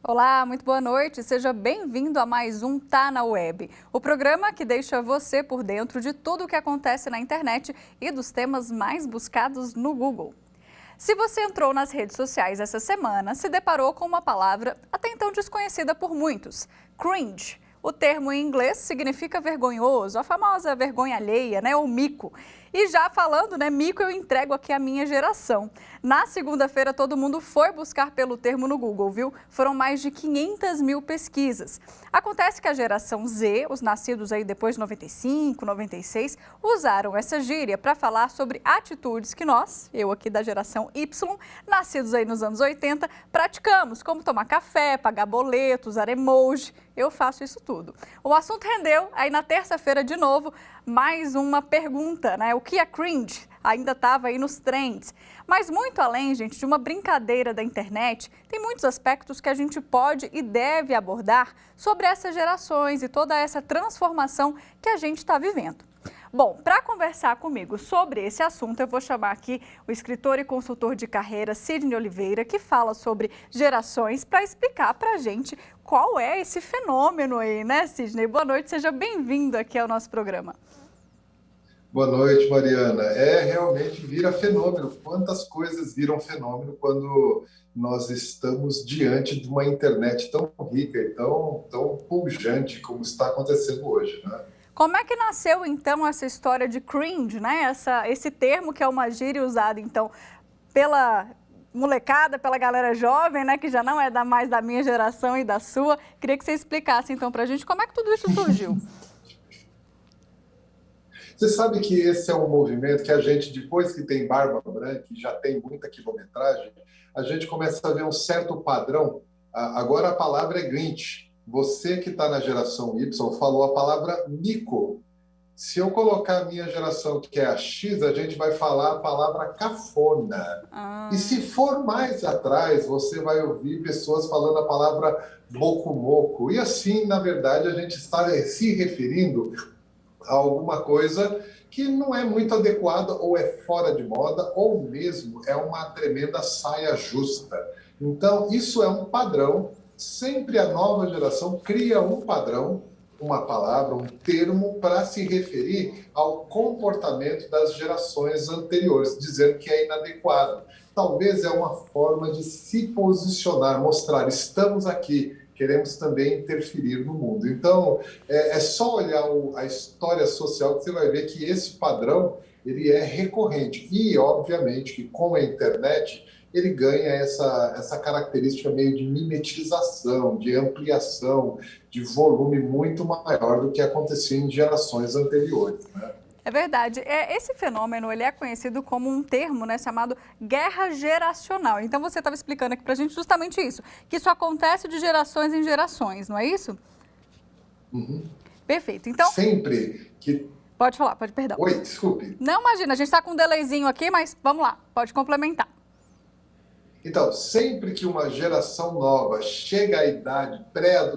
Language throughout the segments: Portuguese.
Olá, muito boa noite. Seja bem-vindo a mais um Tá na Web, o programa que deixa você por dentro de tudo o que acontece na internet e dos temas mais buscados no Google. Se você entrou nas redes sociais essa semana, se deparou com uma palavra até então desconhecida por muitos: cringe. O termo em inglês significa vergonhoso, a famosa vergonha alheia, né, ou mico. E já falando, né, mico, eu entrego aqui a minha geração. Na segunda-feira, todo mundo foi buscar pelo termo no Google, viu? Foram mais de 500 mil pesquisas. Acontece que a geração Z, os nascidos aí depois de 95, 96, usaram essa gíria para falar sobre atitudes que nós, eu aqui da geração Y, nascidos aí nos anos 80, praticamos, como tomar café, pagar boleto, usar emoji. Eu faço isso tudo. O assunto rendeu, aí na terça-feira de novo, mais uma pergunta, né? O que é cringe? Ainda estava aí nos trends. Mas muito além, gente, de uma brincadeira da internet, tem muitos aspectos que a gente pode e deve abordar sobre essas gerações e toda essa transformação que a gente está vivendo. Bom, para conversar comigo sobre esse assunto, eu vou chamar aqui o escritor e consultor de carreira Sidney Oliveira, que fala sobre gerações, para explicar para a gente qual é esse fenômeno aí, né, Sidney? Boa noite, seja bem-vindo aqui ao nosso programa. Boa noite, Mariana. Realmente vira fenômeno. Quantas coisas viram fenômeno quando nós estamos diante de uma internet tão rica e tão pujante como está acontecendo hoje, né? Como é que nasceu, então, essa história de cringe, né? Esse termo que é uma gíria usada, então, pela molecada, pela galera jovem, né? Que já não é mais da minha geração e da sua. Queria que você explicasse, então, para a gente como é que tudo isso surgiu. Você sabe que esse é um movimento que a gente, depois que tem barba branca e já tem muita quilometragem, a gente começa a ver um certo padrão. Agora a palavra é Grinch. Você que está na geração Y falou a palavra mico. Se eu colocar a minha geração, que é a X, a gente vai falar a palavra cafona. E se for mais atrás, você vai ouvir pessoas falando a palavra bocumoco. E assim, na verdade, a gente está se referindo a alguma coisa que não é muito adequada, ou é fora de moda, ou mesmo é uma tremenda saia justa. Então, isso é um padrão. Sempre a nova geração cria um padrão, uma palavra, um termo para se referir ao comportamento das gerações anteriores, dizendo que é inadequado. Talvez é uma forma de se posicionar, mostrar, estamos aqui, queremos também interferir no mundo. Então, é só olhar a história social que você vai ver que esse padrão ele é recorrente. E, obviamente, que com a internet ele ganha essa característica meio de mimetização, de ampliação, de volume muito maior do que acontecia em gerações anteriores, né? É verdade. Esse fenômeno ele é conhecido como um termo, né, chamado guerra geracional. Então você estava explicando aqui para a gente justamente isso, que isso acontece de gerações em gerações, não é isso? Uhum. Perfeito. Então, sempre que... Pode falar, perdão. Oi, desculpe. Não, imagina, a gente está com um delayzinho aqui, mas vamos lá, pode complementar. Então, sempre que uma geração nova chega à idade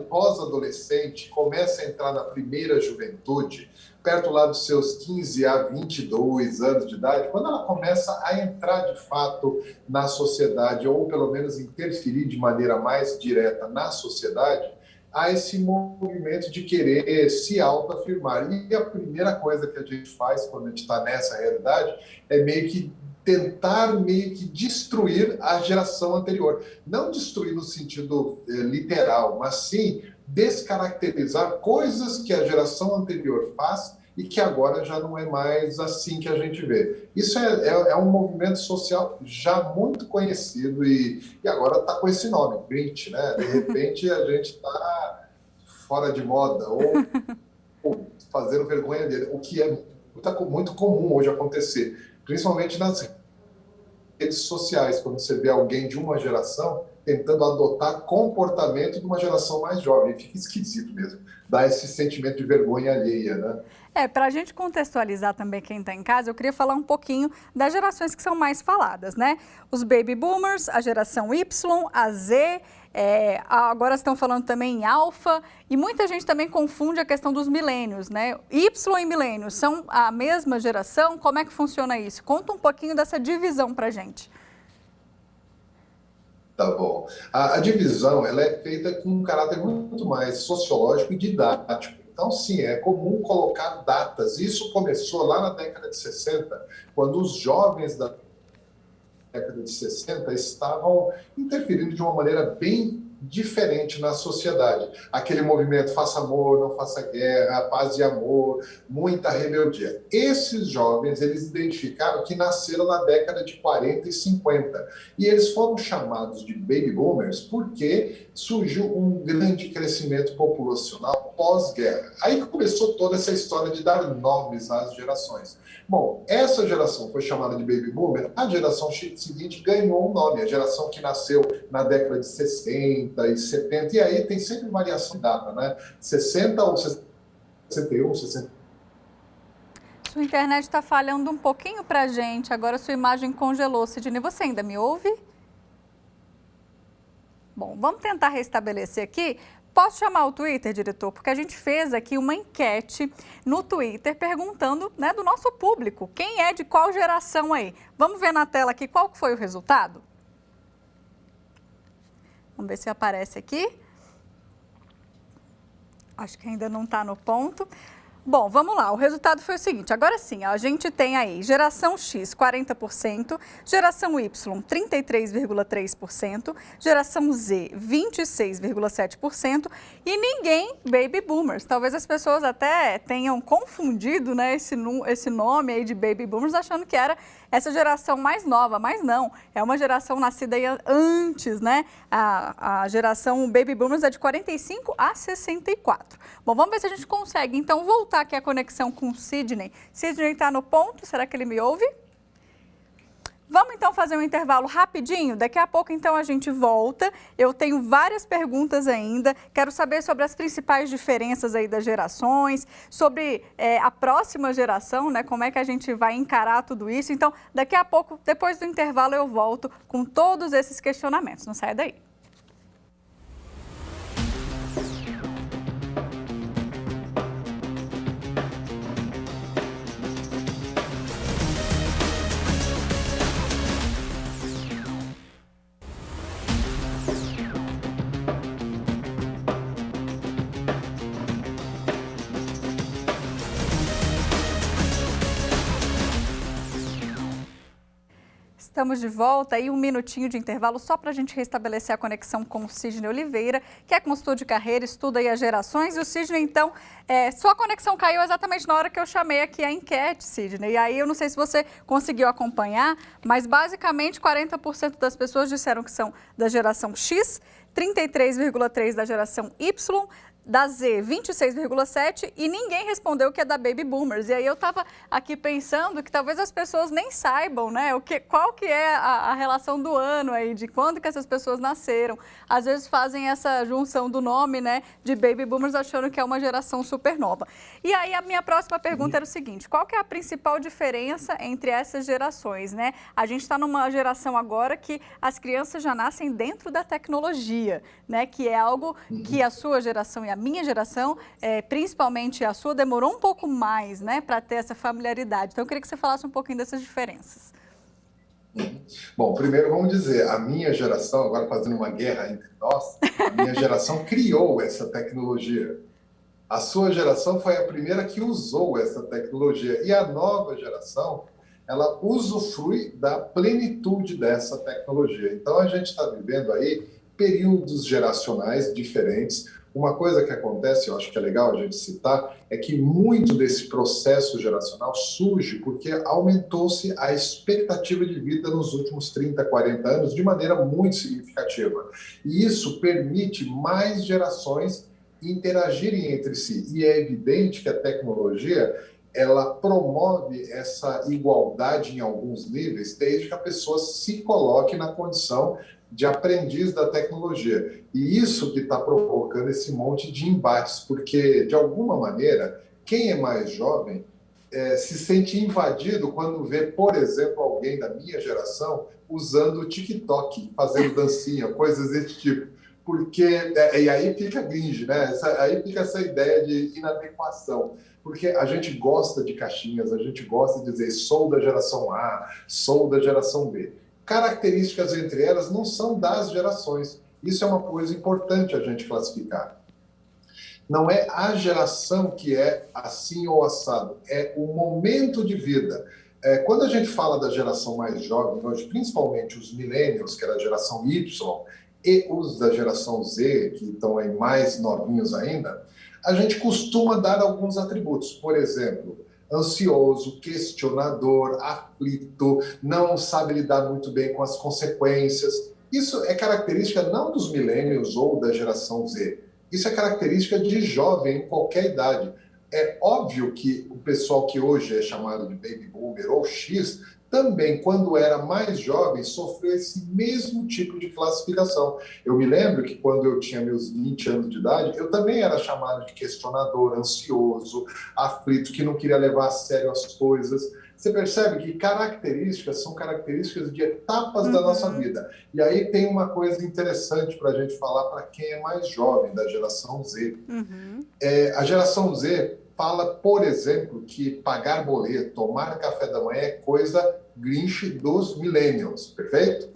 pós-adolescente, começa a entrar na primeira juventude, perto lá dos seus 15 a 22 anos de idade, quando ela começa a entrar de fato na sociedade, ou pelo menos interferir de maneira mais direta na sociedade, há esse movimento de querer se autoafirmar. E a primeira coisa que a gente faz quando a gente está nessa realidade é tentar destruir a geração anterior. Não destruir no sentido literal, mas sim descaracterizar coisas que a geração anterior faz e que agora já não é mais assim que a gente vê. Isso é um movimento social já muito conhecido e agora está com esse nome, Grinch, né? De repente a gente está fora de moda ou fazendo vergonha dele, o que é muito comum hoje acontecer, principalmente nas redes sociais, quando você vê alguém de uma geração tentando adotar comportamento de uma geração mais jovem. Fica esquisito mesmo, dá esse sentimento de vergonha alheia, né? Para a gente contextualizar também quem está em casa, eu queria falar um pouquinho das gerações que são mais faladas, né? Os baby boomers, a geração Y, a Z, agora estão falando também em alfa, e muita gente também confunde a questão dos milênios, né? Y e milênios são a mesma geração? Como é que funciona isso? Conta um pouquinho dessa divisão para a gente. Tá bom. A divisão ela é feita com um caráter muito mais sociológico e didático. Então, sim, é comum colocar datas. Isso começou lá na década de 60, quando os jovens da década de 60 estavam interferindo de uma maneira bem diferente na sociedade. Aquele movimento faça amor, não faça guerra, paz e amor, muita rebeldia. Esses jovens, eles identificaram que nasceram na década de 40 e 50. E eles foram chamados de baby boomers porque surgiu um grande crescimento populacional pós-guerra. Aí começou toda essa história de dar nomes às gerações. Bom, essa geração foi chamada de baby boomer, a geração seguinte ganhou um nome, a geração que nasceu na década de 60 e 70, e aí tem sempre variação de data, né? 60 ou 61, 60. Sua internet está falhando um pouquinho para a gente, agora sua imagem congelou. Sidney, você ainda me ouve? Bom, vamos tentar restabelecer aqui. Posso chamar o Twitter, diretor? Porque a gente fez aqui uma enquete no Twitter perguntando, né, do nosso público, quem é de qual geração aí. Vamos ver na tela aqui qual foi o resultado? Vamos ver se aparece aqui. Acho que ainda não está no ponto. Bom, vamos lá, o resultado foi o seguinte, agora sim, a gente tem aí geração X 40%, geração Y 33,3%, geração Z 26,7% e ninguém baby boomers. Talvez as pessoas até tenham confundido, né, esse nome aí de baby boomers achando que era essa geração mais nova, mas não, é uma geração nascida aí antes, né? A geração baby boomers é de 45 a 64. Bom, vamos ver se a gente consegue então voltar aqui a conexão com o Sidney. Sidney está no ponto, será que ele me ouve? Vamos então fazer um intervalo rapidinho? Daqui a pouco então a gente volta. Eu tenho várias perguntas ainda. Quero saber sobre as principais diferenças aí das gerações, sobre a próxima geração, né? Como é que a gente vai encarar tudo isso. Então, daqui a pouco, depois do intervalo, eu volto com todos esses questionamentos. Não saia daí. Estamos de volta aí, um minutinho de intervalo só para a gente restabelecer a conexão com o Sidney Oliveira, que é consultor de carreira, estuda aí as gerações. E o Sidney, então, sua conexão caiu exatamente na hora que eu chamei aqui a enquete, Sidney. E aí eu não sei se você conseguiu acompanhar, mas basicamente 40% das pessoas disseram que são da geração X, 33,3% da geração Y, da Z 26,7% e ninguém respondeu que é da Baby Boomers. E aí eu estava aqui pensando que talvez as pessoas nem saibam, né, qual que é a relação do ano aí, de quando que essas pessoas nasceram. Às vezes fazem essa junção do nome, né, de Baby Boomers achando que é uma geração super nova. E aí a minha próxima pergunta era o seguinte, qual que é a principal diferença entre essas gerações, né? A gente está numa geração agora que as crianças já nascem dentro da tecnologia, né, que é algo que a sua geração e a minha geração, principalmente a sua, demorou um pouco mais, né, para ter essa familiaridade. Então, eu queria que você falasse um pouquinho dessas diferenças. Bom, primeiro vamos dizer, a minha geração, agora fazendo uma guerra entre nós, a minha geração criou essa tecnologia. A sua geração foi a primeira que usou essa tecnologia. E a nova geração, ela usufrui da plenitude dessa tecnologia. Então, a gente está vivendo aí períodos geracionais diferentes. Uma coisa que acontece, eu acho que é legal a gente citar, é que muito desse processo geracional surge porque aumentou-se a expectativa de vida nos últimos 30, 40 anos de maneira muito significativa. E isso permite mais gerações interagirem entre si. E é evidente que a tecnologia, ela promove essa igualdade em alguns níveis, desde que a pessoa se coloque na condição de aprendiz da tecnologia. E isso que está provocando esse monte de embates, porque, de alguma maneira, quem é mais jovem se sente invadido quando vê, por exemplo, alguém da minha geração usando o TikTok, fazendo dancinha, coisas desse tipo. Porque, e aí fica cringe, né? Aí fica essa ideia de inadequação. Porque a gente gosta de caixinhas, a gente gosta de dizer sou da geração A, sou da geração B. características entre elas não são das gerações. Isso é uma coisa importante a gente classificar. Não é a geração que é assim ou assado, é o momento de vida. Quando a gente fala da geração mais jovem hoje, principalmente os millennials, que era a geração Y, e os da geração Z, que estão aí mais novinhos ainda, a gente costuma dar alguns atributos. Por exemplo, ansioso, questionador, aflito, não sabe lidar muito bem com as consequências. Isso é característica não dos millennials ou da geração Z. Isso é característica de jovem em qualquer idade. É óbvio que o pessoal que hoje é chamado de baby boomer ou X, também, quando era mais jovem, sofreu esse mesmo tipo de classificação. Eu me lembro que quando eu tinha meus 20 anos de idade, eu também era chamado de questionador, ansioso, aflito, que não queria levar a sério as coisas. Você percebe que características são características de etapas da nossa vida. E aí tem uma coisa interessante para a gente falar para quem é mais jovem, da geração Z. A geração Z fala, por exemplo, que pagar boleto, tomar café da manhã é coisa Grinch dos millennials, perfeito?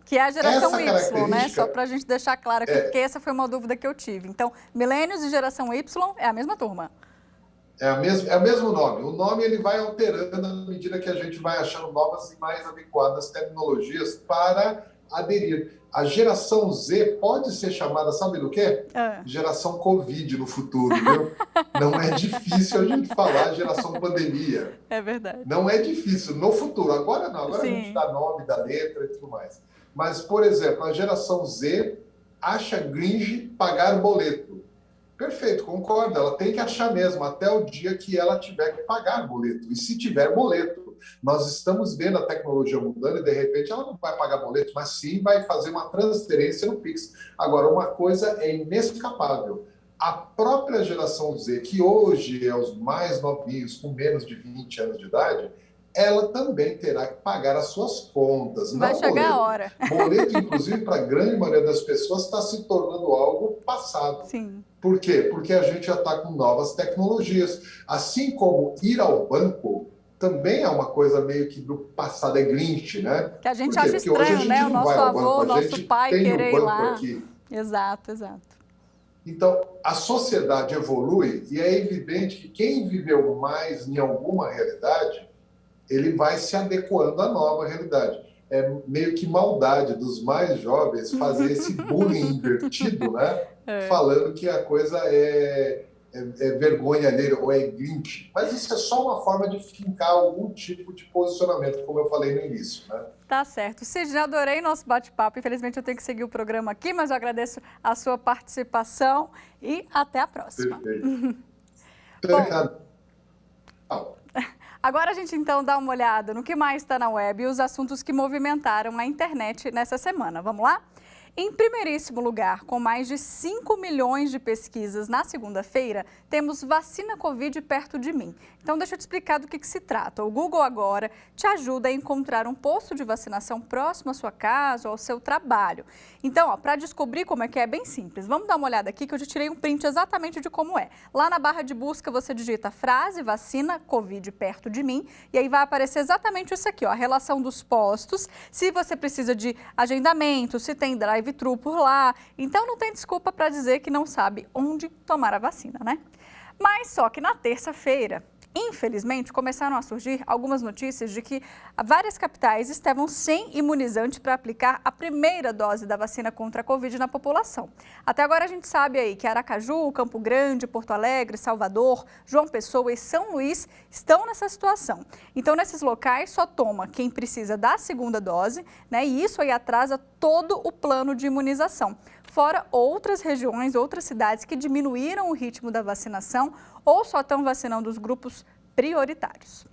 Que é a geração Y, né? Só para a gente deixar claro aqui, porque essa foi uma dúvida que eu tive. Então, millennials e geração Y é a mesma turma. É o mesmo nome. O nome ele vai alterando à medida que a gente vai achando novas e mais adequadas tecnologias para aderir. A geração Z pode ser chamada, sabe do quê? Geração Covid no futuro, viu? Não é difícil a gente falar geração pandemia. É verdade. Não é difícil. No futuro. Agora não. Agora a gente dá nome, dá letra e tudo mais. Mas, por exemplo, a geração Z acha Grinch pagar boleto. Perfeito, concordo. Ela tem que achar mesmo, até o dia que ela tiver que pagar boleto. E se tiver boleto, nós estamos vendo a tecnologia mudando e, de repente, ela não vai pagar boleto, mas sim vai fazer uma transferência no Pix. Agora, uma coisa é inescapável. A própria geração Z, que hoje é os mais novinhos, com menos de 20 anos de idade, ela também terá que pagar as suas contas. Vai não chegar boleto. A hora. Boleto, inclusive, para a grande maioria das pessoas, está se tornando algo passado. Sim. Por quê? Porque a gente já está com novas tecnologias. Assim como ir ao banco também é uma coisa meio que do passado, é Grinch, né? Que a gente acha estranho, né? O nosso avô, o nosso pai querer ir lá. Aqui. Exato, exato. Então, a sociedade evolui e é evidente que quem viveu mais em alguma realidade, ele vai se adequando à nova realidade. É meio que maldade dos mais jovens fazer esse bullying invertido, né? Falando que a coisa é vergonha alheia ou é Grinch. Mas isso é só uma forma de fincar algum tipo de posicionamento, como eu falei no início, né? Tá certo. Sidney, adorei nosso bate-papo. Infelizmente eu tenho que seguir o programa aqui, mas eu agradeço a sua participação e até a próxima. Perfeito. Agora a gente então dá uma olhada no que mais está na web e os assuntos que movimentaram a internet nessa semana. Vamos lá? Em primeiríssimo lugar, com mais de 5 milhões de pesquisas na segunda-feira, temos vacina Covid perto de mim. Então, deixa eu te explicar do que se trata. O Google agora te ajuda a encontrar um posto de vacinação próximo à sua casa ou ao seu trabalho. Então, para descobrir como é que é bem simples. Vamos dar uma olhada aqui que eu já tirei um print exatamente de como é. Lá na barra de busca você digita frase vacina Covid perto de mim e aí vai aparecer exatamente isso aqui, ó, a relação dos postos, se você precisa de agendamento, se tem drive-thru por lá. Então, não tem desculpa para dizer que não sabe onde tomar a vacina, né? Mas só que na terça-feira, infelizmente, começaram a surgir algumas notícias de que várias capitais estavam sem imunizante para aplicar a primeira dose da vacina contra a Covid na população. Até agora a gente sabe aí que Aracaju, Campo Grande, Porto Alegre, Salvador, João Pessoa e São Luís estão nessa situação. Então, nesses locais só toma quem precisa da segunda dose, né? E isso aí atrasa todo o plano de imunização. Fora outras regiões, outras cidades que diminuíram o ritmo da vacinação ou só estão vacinando os grupos prioritários.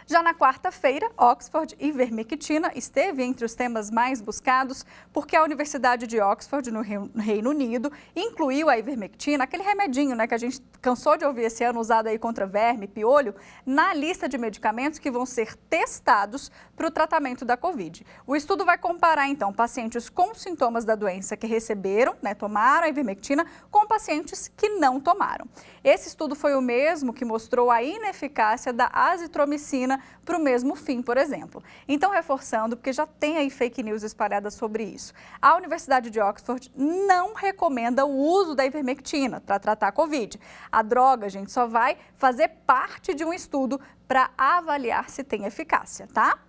Já na quarta-feira, Oxford e ivermectina esteve entre os temas mais buscados porque a Universidade de Oxford, no Reino Unido, incluiu a ivermectina, aquele remedinho, né, que a gente cansou de ouvir esse ano, usado aí contra verme, piolho, na lista de medicamentos que vão ser testados para o tratamento da Covid. O estudo vai comparar, então, pacientes com sintomas da doença que receberam, né, tomaram a ivermectina, com pacientes que não tomaram. Esse estudo foi o mesmo que mostrou a ineficácia da azitromicina China para o mesmo fim, por exemplo. Então, reforçando, porque já tem aí fake news espalhadas sobre isso. A Universidade de Oxford não recomenda o uso da ivermectina para tratar a Covid. A droga, gente, só vai fazer parte de um estudo para avaliar se tem eficácia, tá?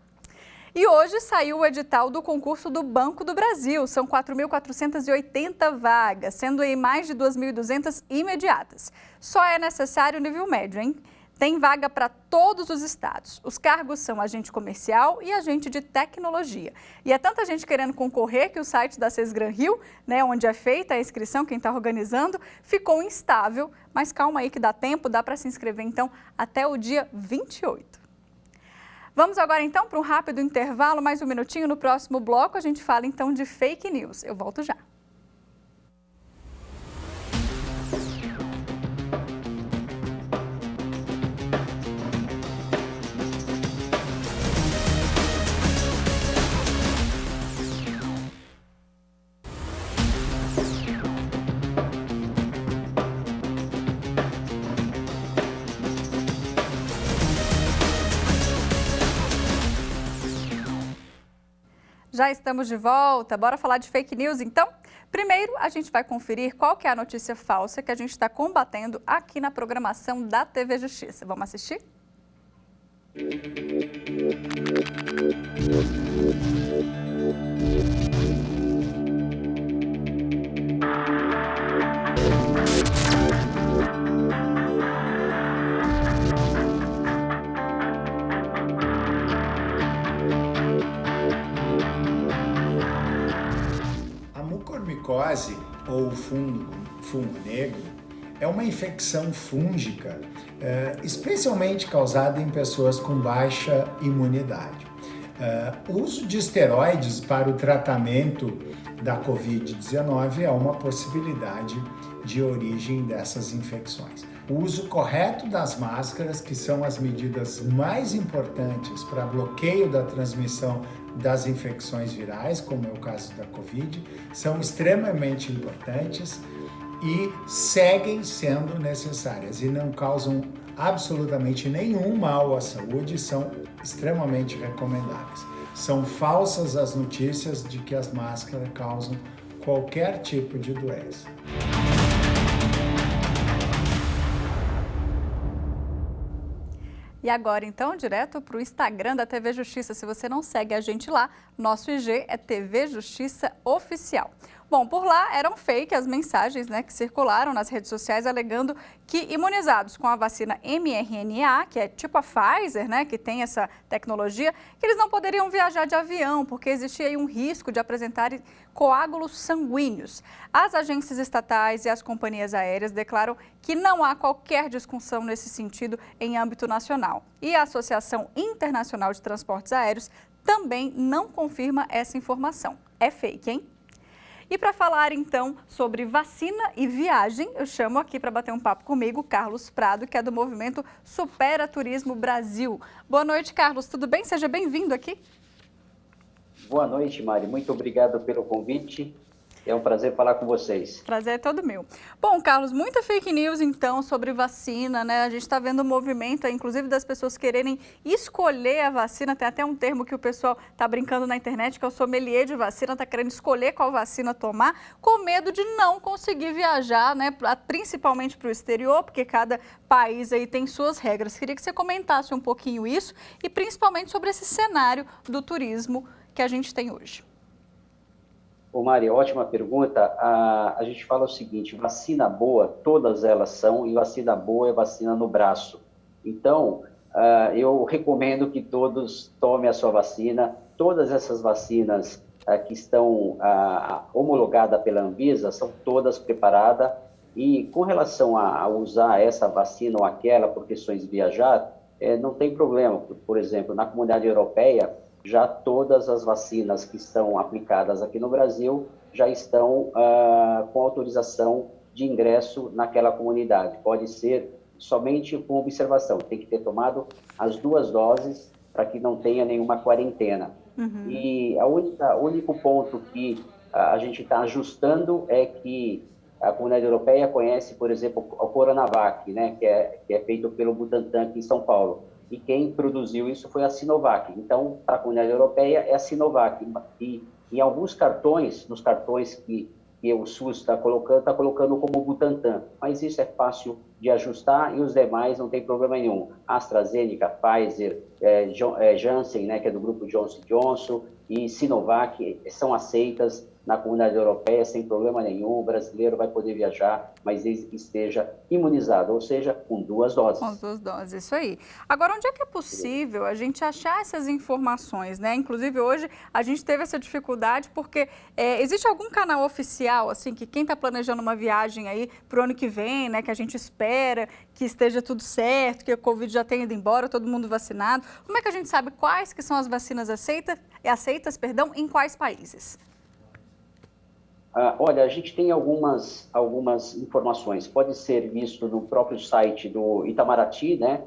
E hoje saiu o edital do concurso do Banco do Brasil. São 4.480 vagas, sendo aí mais de 2.200 imediatas. Só é necessário o nível médio, hein? Tem vaga para todos os estados. Os cargos são agente comercial e agente de tecnologia. E é tanta gente querendo concorrer que o site da Sesgran Rio, né, onde é feita a inscrição, quem está organizando, ficou instável. Mas calma aí que dá tempo, dá para se inscrever então até o dia 28. Vamos agora então para um rápido intervalo, mais um minutinho. No próximo bloco a gente fala então de fake news. Eu volto já. Já estamos de volta, bora falar de fake news então? Primeiro, a gente vai conferir qual que é a notícia falsa que a gente está combatendo aqui na programação da TV Justiça. Vamos assistir? Mucormicose, ou fungo negro, é uma infecção fúngica, especialmente causada em pessoas com baixa imunidade. O uso de esteroides para o tratamento da Covid-19 é uma possibilidade de origem dessas infecções. O uso correto das máscaras, que são as medidas mais importantes para bloqueio da transmissão das infecções virais, como é o caso da Covid, são extremamente importantes e seguem sendo necessárias e não causam absolutamente nenhum mal à saúde, são extremamente recomendáveis. São falsas as notícias de que as máscaras causam qualquer tipo de doença. E agora, então, direto para o Instagram da TV Justiça. Se você não segue a gente lá, nosso IG é TV Justiça Oficial. Bom, por lá eram fake as mensagens, né, que circularam nas redes sociais alegando que imunizados com a vacina mRNA, que é tipo a Pfizer, né, que tem essa tecnologia, que eles não poderiam viajar de avião, porque existia aí um risco de apresentarem coágulos sanguíneos. As agências estatais e as companhias aéreas declaram que não há qualquer discussão nesse sentido em âmbito nacional. E a Associação Internacional de Transportes Aéreos também não confirma essa informação. É fake, hein? E para falar então sobre vacina e viagem, eu chamo aqui para bater um papo comigo Carlos Prado, que é do movimento Supera Turismo Brasil. Boa noite, Carlos, tudo bem? Seja bem-vindo aqui. Boa noite, Mari. Muito obrigado pelo convite. É um prazer falar com vocês. Prazer é todo meu. Bom, Carlos, muita fake news, então, sobre vacina, né? A gente está vendo um movimento, inclusive, das pessoas quererem escolher a vacina. Tem até um termo que o pessoal está brincando na internet, que é o sommelier de vacina, está querendo escolher qual vacina tomar, com medo de não conseguir viajar, né? Principalmente para o exterior, porque cada país aí tem suas regras. Queria que você comentasse um pouquinho isso e principalmente sobre esse cenário do turismo que a gente tem hoje. Ô, Mari, ótima pergunta. A gente fala o seguinte, vacina boa, todas elas são, e vacina boa é vacina no braço. Então, eu recomendo que todos tomem a sua vacina. Todas essas vacinas que estão homologadas pela Anvisa são todas preparadas. E com relação a usar essa vacina ou aquela por questões de viajar, não tem problema. Por exemplo, na Comunidade Europeia, já todas as vacinas que estão aplicadas aqui no Brasil já estão com autorização de ingresso naquela comunidade. Pode ser somente com observação, tem que ter tomado as 2 doses para que não tenha nenhuma quarentena. Uhum. E o único ponto que a gente está ajustando é que a Comunidade Europeia conhece, por exemplo, o Coronavac, né, que é feito pelo Butantan aqui em São Paulo. e quem produziu isso foi a Sinovac. Então, para a comunidade europeia é a Sinovac. E em alguns cartões, nos cartões que o SUS está colocando como Butantan. Mas isso é fácil de ajustar e os demais não tem problema nenhum. AstraZeneca, Pfizer, Janssen, né, que é do grupo Johnson & Johnson, e Sinovac são aceitas na comunidade europeia sem problema nenhum. O brasileiro vai poder viajar, mas desde que esteja imunizado, ou seja, com 2 doses. Com as 2 doses, isso aí. Agora, onde é que é possível a gente achar essas informações, né? Inclusive, hoje a gente teve essa dificuldade porque existe algum canal oficial, assim, que quem está planejando uma viagem aí para o ano que vem, né, que a gente espera que esteja tudo certo, que a Covid já tenha ido embora, todo mundo vacinado. Como é que a gente sabe quais que são as vacinas aceitas, em quais países? Olha, a gente tem algumas informações. Pode ser visto no próprio site do Itamaraty, né,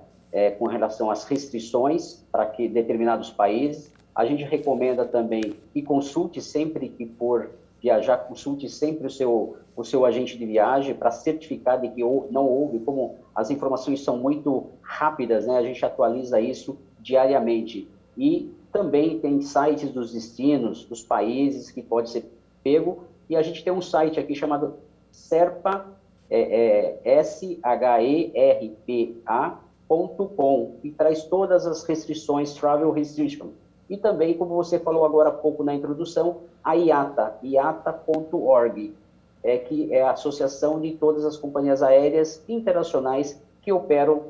com relação às restrições para que determinados países. A gente recomenda também que consulte sempre que for viajar, consulte sempre o seu agente de viagem para certificar de que não houve, como as informações são muito rápidas, né, a gente atualiza isso diariamente. E também tem sites dos destinos, dos países que pode ser pego. E a gente tem um site aqui chamado SERPA, SERPA.com, que traz todas as restrições, Travel Restriction. E também, como você falou agora há pouco na introdução, a IATA, IATA.org, que é a associação de todas as companhias aéreas internacionais que operam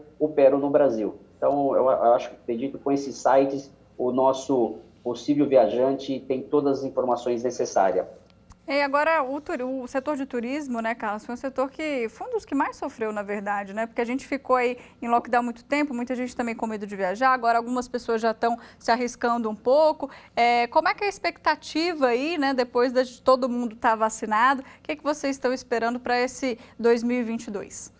no Brasil. Então, eu acredito que com esses sites, o nosso possível viajante tem todas as informações necessárias. E agora, o setor de turismo, né, Carlos, foi um dos que mais sofreu, na verdade, né? Porque a gente ficou aí em lockdown muito tempo, muita gente também com medo de viajar, agora algumas pessoas já estão se arriscando um pouco. Como é que é a expectativa aí, né, depois de todo mundo estar vacinado? O que vocês estão esperando para esse 2022?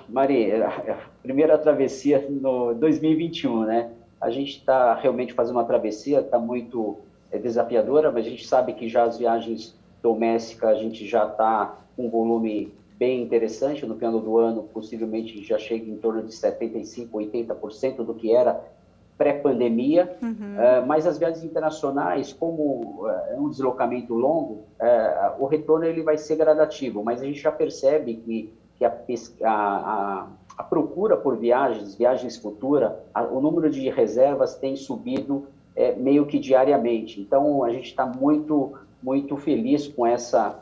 Mari, a primeira travessia no 2021, né? A gente está realmente fazendo uma travessia, está muito desafiadora, mas a gente sabe que já as viagens domésticas a gente já está com um volume bem interessante. No final do ano, possivelmente já chega em torno de 75%, 80% do que era pré-pandemia. Mas as viagens internacionais, como é um deslocamento longo, o retorno ele vai ser gradativo, mas a gente já percebe que a procura por viagens futuras, o número de reservas tem subido meio que diariamente. Então, a gente está muito, muito feliz com essa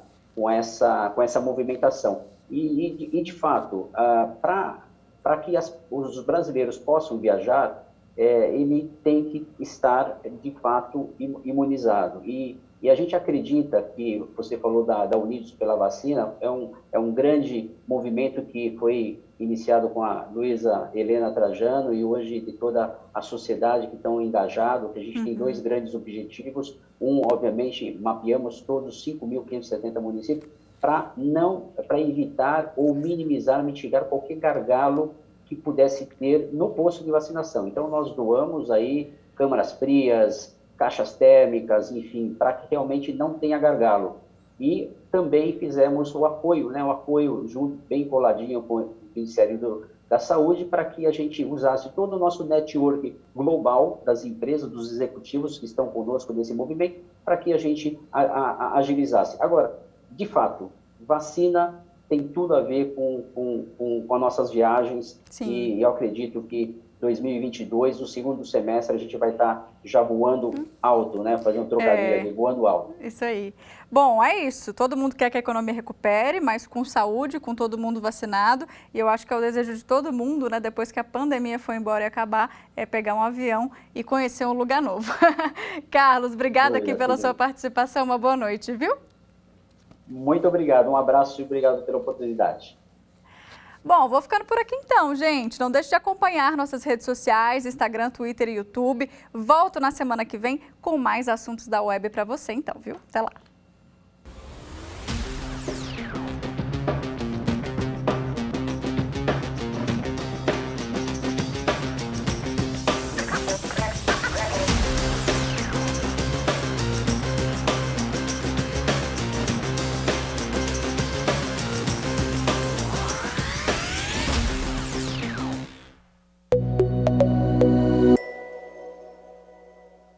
movimentação. E de fato, para que os brasileiros possam viajar, ele tem que estar, de fato, imunizado. E a gente acredita que, você falou da Unidos pela Vacina, é um grande movimento que foi iniciado com a Luísa Helena Trajano e hoje de toda a sociedade que estão engajados, que a gente tem 2 grandes objetivos. Obviamente, mapeamos todos os 5.570 municípios para evitar ou minimizar, mitigar qualquer gargalo que pudesse ter no posto de vacinação. Então, nós doamos aí câmaras frias, caixas térmicas, enfim, para que realmente não tenha gargalo. E também fizemos o apoio, né, junto, bem coladinho com o Ministério da Saúde, para que a gente usasse todo o nosso network global das empresas, dos executivos que estão conosco nesse movimento, para que a gente agilizasse. Agora, de fato, vacina tem tudo a ver com as nossas viagens. Sim. E eu acredito que 2022, no segundo semestre, a gente vai estar já voando alto, né? Fazendo um trocadilho ali, voando alto. Isso aí. Bom, é isso. Todo mundo quer que a economia recupere, mas com saúde, com todo mundo vacinado. E eu acho que é o desejo de todo mundo, né? Depois que a pandemia for embora e acabar, é pegar um avião e conhecer um lugar novo. Carlos, obrigada aqui pela sua participação. Uma boa noite, viu? Muito obrigado. Um abraço e obrigado pela oportunidade. Bom, vou ficando por aqui então, gente. Não deixe de acompanhar nossas redes sociais, Instagram, Twitter e YouTube. Volto na semana que vem com mais assuntos da web para você então, viu? Até lá.